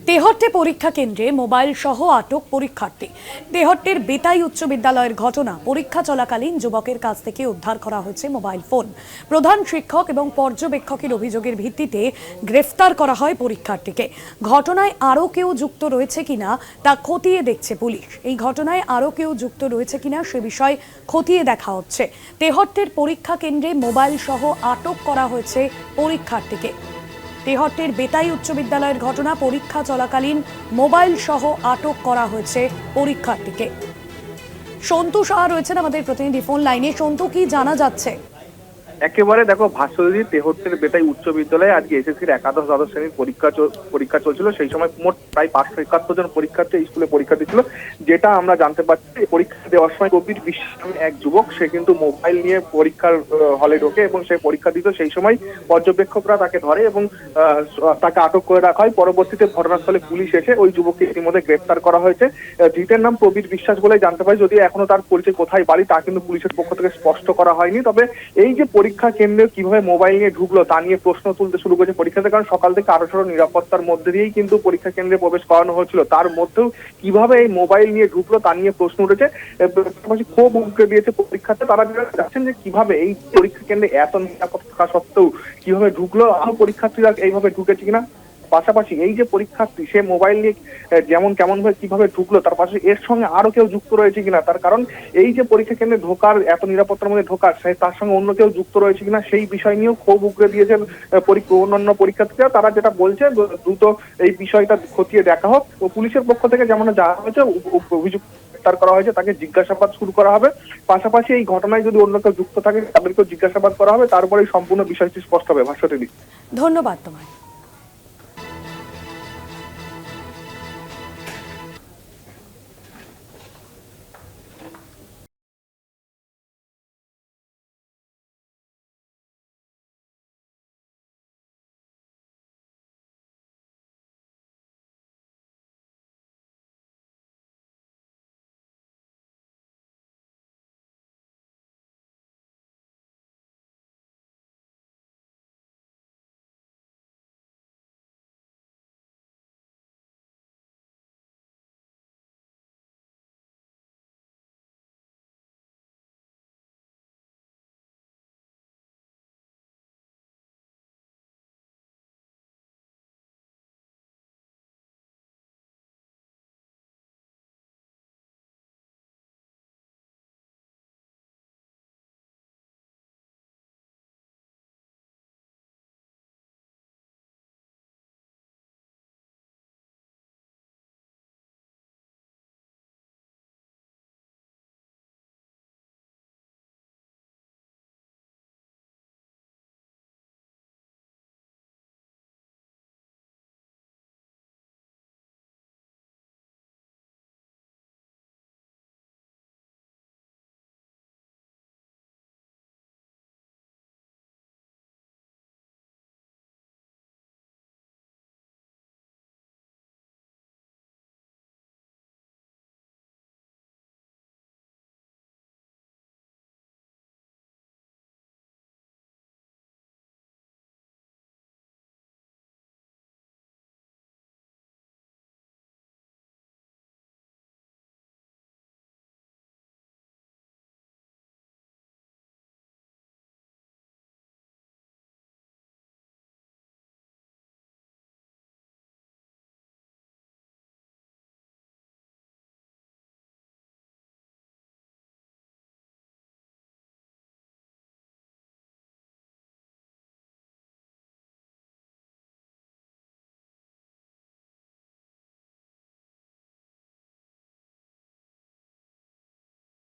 তেহট্টে পরীক্ষা কেন্দ্রে মোবাইল সহ আটক পরীক্ষার্থী। তেহট্টের বেতাই উচ্চ বিদ্যালয়ের ঘটনা। পরীক্ষা চলাকালীন যুবকের কাছ থেকে উদ্ধার করা হয়েছে মোবাইল ফোন। প্রধান শিক্ষক এবং পর্যবেক্ষকের অভিযোগের ভিত্তিতে গ্রেফতার করা হয় পরীক্ষার্থীকে। ঘটনায় আরও কেউ যুক্ত রয়েছে কিনা তা খতিয়ে দেখছে পুলিশ। এই ঘটনায় আরও কেউ যুক্ত রয়েছে কিনা সে বিষয় খতিয়ে দেখা হচ্ছে। তেহট্টের পরীক্ষা কেন্দ্রে মোবাইল সহ আটক করা হয়েছে পরীক্ষার্থীকে। তেহট্টের বেতাই উচ্চ বিদ্যালয়ের ঘটনা। পরীক্ষা চলাকালীন মোবাইল সহ আটক করা হয়েছে পরীক্ষার্থীকে। সন্তু সাহা রয়েছেন আমাদের প্রতিনিধি ফোন লাইনে। সন্তু, কি জানা যাচ্ছে? একেবারে দেখো, ভাস্বরী তেহট্টের বেতাই উচ্চ বিদ্যালয়ে আজকে এসএসসির একাদশ দ্বাদশ শ্রেণীর পরীক্ষা চলছিল। সেই সময় মোট প্রায় 571 জন পরীক্ষার্থী স্কুলে পরীক্ষা দিচ্ছিল। যেটা আমরা জানতে পারছি, পরীক্ষা দেওয়ার সময় কবির বিশ্বাস নামে এক যুবক, সে কিন্তু মোবাইল নিয়ে পরীক্ষার হলে ঢোকে এবং সে পরীক্ষা দিত। সেই সময় পর্যবেক্ষকরা তাকে ধরে এবং তাকে আটক করে রাখা হয়। পরবর্তীতে ঘটনাস্থলে পুলিশ এসে ওই যুবককে ইতিমধ্যে গ্রেফতার করা হয়েছে। ধৃতের নাম প্রবীর বিশ্বাস বলে জানতে পারি, যদি এখনো তার পরিচয় কোথায় বাড়ি তা কিন্তু পুলিশের পক্ষ থেকে স্পষ্ট করা হয়নি। তবে এই যে পরীক্ষা কেন্দ্রে কিভাবে মোবাইল নিয়ে ঢুকলো তা নিয়ে প্রশ্ন তুলতে শুরু করেছে পরীক্ষাতে। কারণ সকাল থেকে আরো নিরাপত্তার মধ্যে দিয়েই কিন্তু পরীক্ষা কেন্দ্রে প্রবেশ করানো হয়েছিল, তার মধ্যেও কিভাবে এই মোবাইল নিয়ে ঢুকলো তা নিয়ে প্রশ্ন উঠেছে। ক্ষোভ উগরে দিয়েছে পরীক্ষাতে। তারা যাচ্ছেন যে কিভাবে এই পরীক্ষা কেন্দ্রে এত নিরাপত্তা থাকা সত্ত্বেও কিভাবে ঢুকলো, আরো পরীক্ষার্থীরা এইভাবে ঢুকেছে কিনা। পাশাপাশি এই যে পরীক্ষার্থী, সে মোবাইল নিয়ে যেমন কেমন ভাবে কিভাবে ঢুকলো, তার পাশে এর সঙ্গে আরো কেউ যুক্ত রয়েছে কিনা। তার কারণ এই যে পরীক্ষা কেন্দ্রে ঢোকার, এত নিরাপত্তার মধ্যে ঢোকার, তার সঙ্গে অন্য কেউ যুক্ত রয়েছে কিনা সেই বিষয় নিয়েও ক্ষোভ উগরে দিয়েছেন অন্যান্য পরীক্ষার্থীরা। তারা যেটা বলছে, দ্রুত এই বিষয়টা খতিয়ে দেখা হোক। ও পুলিশের পক্ষ থেকে যেমন জানা হয়েছে, অভিযুক্ত গ্রেফতার করা হয়েছে, তাকে জিজ্ঞাসাবাদ শুরু করা হবে। পাশাপাশি এই ঘটনায় যদি অন্য কেউ যুক্ত থাকে তাদেরকেও জিজ্ঞাসাবাদ করা হবে। তারপরে সম্পূর্ণ বিষয়টি স্পষ্ট হবে। ভাস্বতী, ধন্যবাদ তোমায়।